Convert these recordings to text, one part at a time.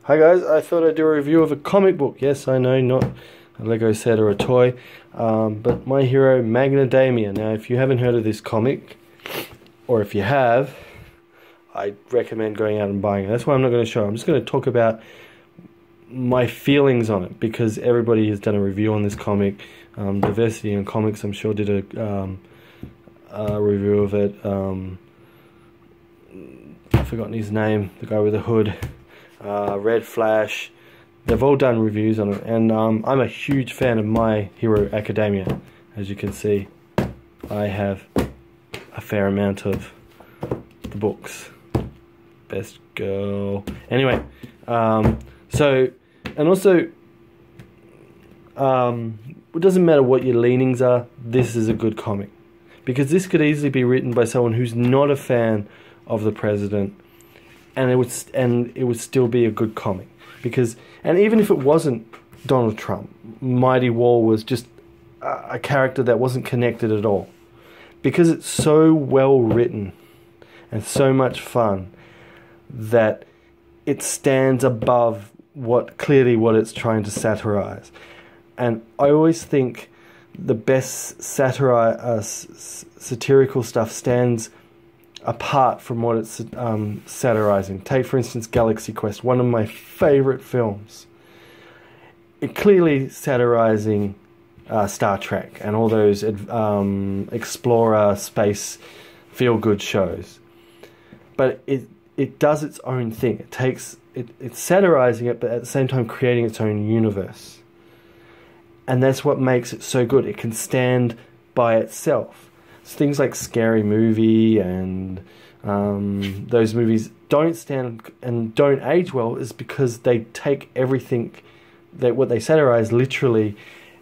Hi guys, I thought I'd do a review of a comic book. Yes, I know, not a Lego set or a toy, but My Hero Magademia. Now, if you haven't heard of this comic, or if you have, I recommend going out and buying it. That's why I'm not going to show it. I'm just going to talk about my feelings on it, because everybody has done a review on this comic. Diversity in Comics, I'm sure, did a review of it. I've forgotten his name, the guy with the hood. Red Flash, they've all done reviews on it, and I'm a huge fan of My Hero Academia. As you can see, I have a fair amount of the books. Best girl. Anyway, it doesn't matter what your leanings are, this is a good comic. Because this could easily be written by someone who's not a fan of the president, and it would still be a good comic. And even if it wasn't Donald Trump, Mighty Wall was just a character that wasn't connected at all. Because it's so well written and so much fun that it stands above what it's trying to satirize. And I always think the best satirical stuff stands apart from what it's satirizing. Take, for instance, Galaxy Quest, one of my favorite films. It clearly satirizing Star Trek and all those explorer space feel-good shows. But it does its own thing. It's satirizing it, but at the same time creating its own universe. And that's what makes it so good. It can stand by itself. Things like Scary Movie and those movies don't stand and don't age well, is because they take everything what they satirize literally,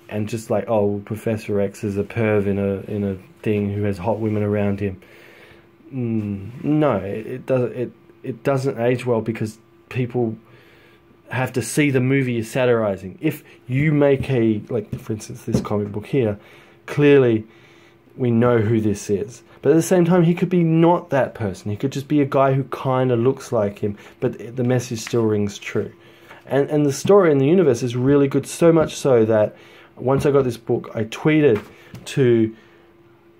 and just like, oh, Professor X is a perv in a thing who has hot women around him. No, it doesn't age well, because people have to see the movie you're satirizing. If you make like for instance this comic book here, clearly we know who this is. But at the same time, he could be not that person. He could just be a guy who kind of looks like him, but the message still rings true. And the story in the universe is really good, so much so that once I got this book, I tweeted to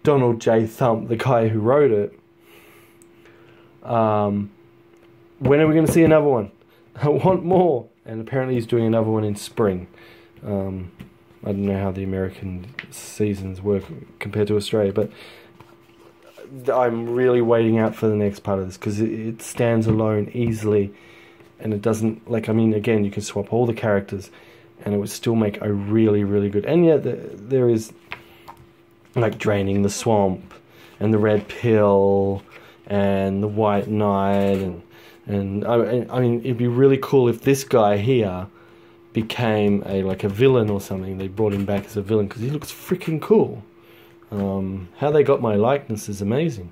Donald J. Thump, the guy who wrote it, when are we going to see another one? I want more. And apparently he's doing another one in spring. I don't know how the American seasons work compared to Australia, but I'm really waiting out for the next part of this, because it stands alone easily, and it doesn't, again, you can swap all the characters and it would still make a really, really good. And yeah, there is like Draining the Swamp and the Red Pill and the White Knight, and I mean it'd be really cool if this guy here became a villain or something. They brought him back as a villain, because he looks freaking cool. How they got my likeness is amazing.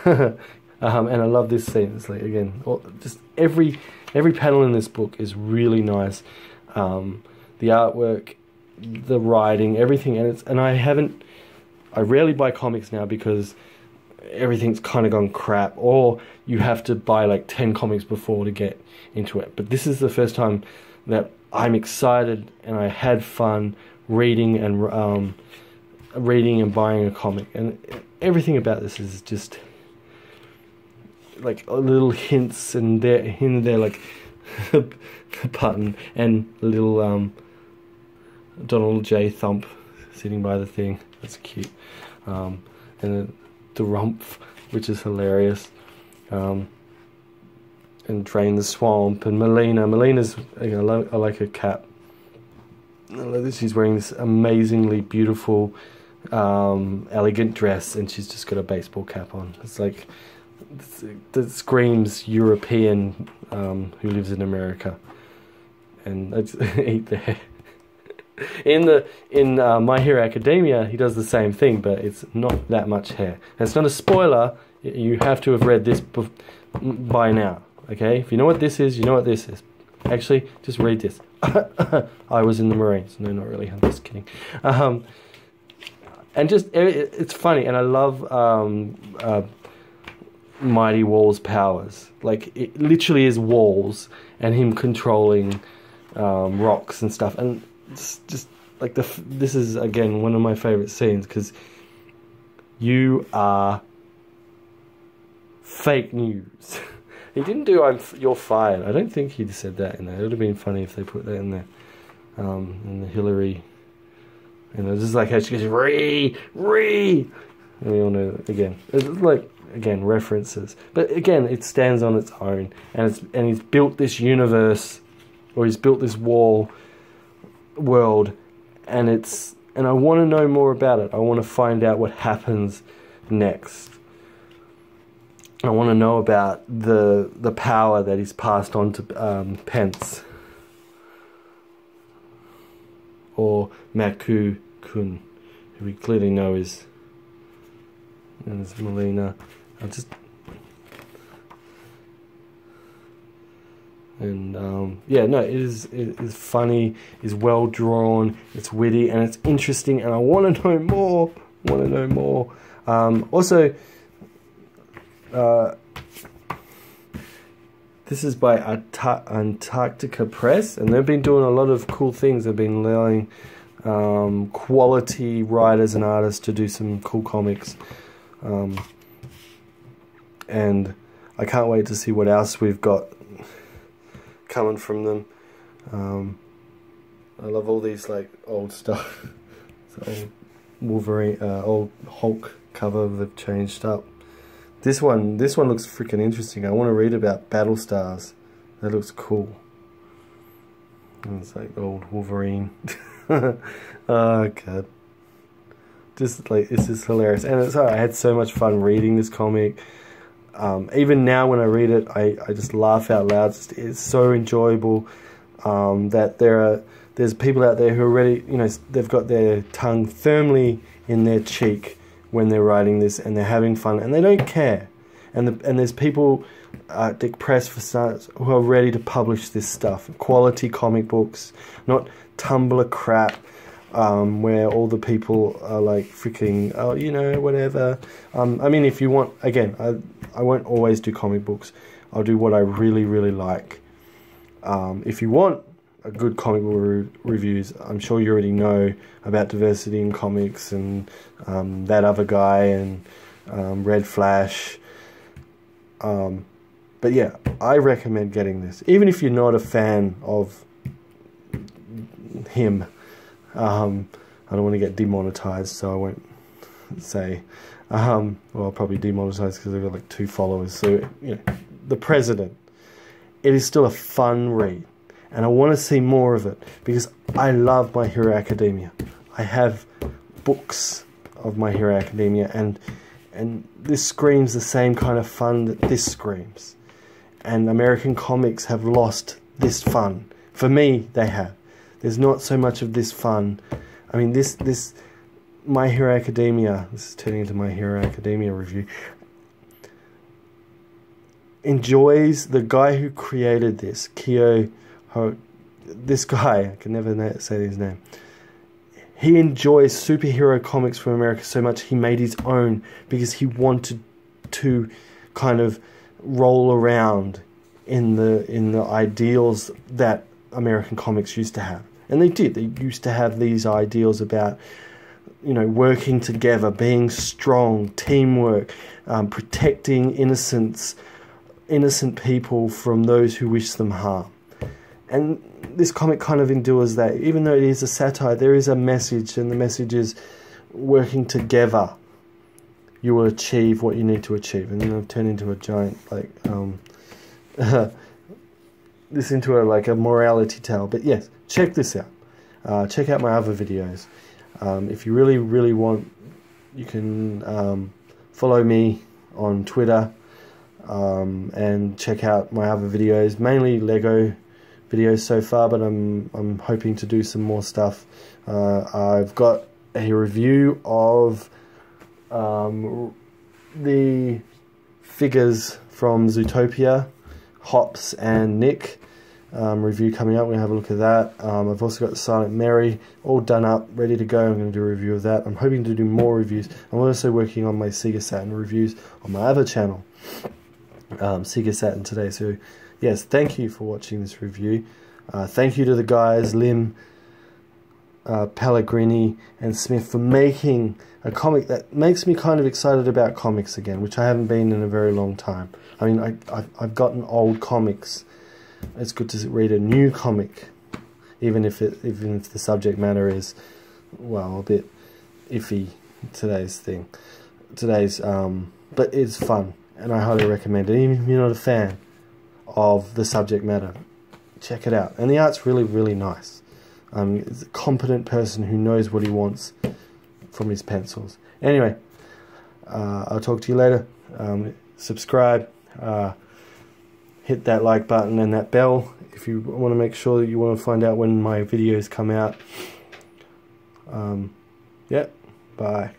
And I love this scene. It's like, again, just every panel in this book is really nice. The artwork, the writing, everything, and I rarely buy comics now, because everything's kind of gone crap, or you have to buy like 10 comics before to get into it. But this is the first time that I'm excited and I had fun reading and buying a comic, and everything about this is just like little hints and there like the button and little Donald J. Thump sitting by the thing. That's cute. And the Rumpf, which is hilarious. And Drain the Swamp, and Melina's, I like her cap. I love that she's wearing this amazingly beautiful, elegant dress, and she's just got a baseball cap on. It's like, that screams European who lives in America. And I just eat there. In My Hero Academia, he does the same thing, but it's not that much hair. And it's not a spoiler. You have to have read this by now. Okay, if you know what this is, you know what this is. Actually, just read this. I was in the Marines. No, not really. I'm just kidding. And just, it's funny, and I love Mighty Wall's powers. Like, it literally is walls and him controlling rocks and stuff. And it's just like this is again one of my favorite scenes, because you are fake news. He didn't do you're fired. I don't think he said that in there. It would have been funny if they put that in there. In the Hillary, and it's just like how she goes re, and we all know again. It's like again references, but again it stands on its own, and he's built this universe, or he's built this world, and I want to know more about it. I want to find out what happens next. I want to know about the power that he's passed on to Pence, or Maku-kun, who we clearly know is, and it's Melina. Yeah, no, it is funny, it's well drawn, it's witty, and it's interesting, and I want to know more. Also, this is by Antarctica Press, and they've been doing a lot of cool things. They've been allowing quality writers and artists to do some cool comics, and I can't wait to see what else we've got coming from them. I love all these like old stuff. Old Wolverine, old Hulk cover they've changed up. This one looks freaking interesting. I want to read about Battle Stars. That looks cool. And it's like old Wolverine. Oh god. Just like, it's just hilarious. And it's I had so much fun reading this comic. Even now when I read it, I just laugh out loud. It's so enjoyable. That there's people out there who are ready, they've got their tongue firmly in their cheek when they're writing this, and they're having fun, and they don't care. And there's people, Dick Press for starters, who are ready to publish this stuff. Quality comic books, not Tumblr crap, where all the people are like freaking, oh, whatever. I mean, if you want, again, I won't always do comic books. I'll do what I really, really like. If you want a good comic book reviews, I'm sure you already know about Diversity in Comics and That Other Guy and Red Flash. But yeah, I recommend getting this, even if you're not a fan of him. I don't want to get demonetized, so I won't say. Well, I'll probably demonetize because I've got like 2 followers. So, the president. It is still a fun read, and I want to see more of it because I love My Hero Academia. I have books of My Hero Academia, and this screams the same kind of fun that this screams. And American comics have lost this fun. For me, they have. There's not so much of this fun. I mean, this My Hero Academia, this is turning into My Hero Academia review, enjoys the guy who created this, this guy, I can never say his name. He enjoys superhero comics from America so much he made his own because he wanted to kind of roll around in the ideals that American comics used to have. And they did. They used to have these ideals about, working together, being strong, teamwork, protecting innocent people from those who wish them harm. And this comic kind of endures that. Even though it is a satire, there is a message, and the message is working together you will achieve what you need to achieve. And then I've turned into a giant, this into a morality tale. But yes, check this out. Check out my other videos. If you really, really want, you can follow me on Twitter. And check out my other videos, mainly Lego videos so far, but I'm hoping to do some more stuff. I've got a review of the figures from Zootopia, Hops and Nick. review coming up. We're going to have a look at that. I've also got the Silent Mary all done up, ready to go. I'm going to do a review of that. I'm hoping to do more reviews. I'm also working on my Sega Saturn reviews on my other channel, Sega Saturn Today. So yes, thank you for watching this review. Thank you to the guys, Lim, Pellegrini and Smith, for making a comic that makes me kind of excited about comics again, which I haven't been in a very long time. I mean, I've gotten old comics. It's good to read a new comic, even if the subject matter is, well, a bit iffy. But it's fun, and I highly recommend it. Even if you're not a fan of the subject matter, check it out. And the art's really, really nice. It's a competent person who knows what he wants from his pencils. Anyway, I'll talk to you later. Subscribe, hit that like button and that bell if you want to make sure that you want to find out when my videos come out. Yeah, bye.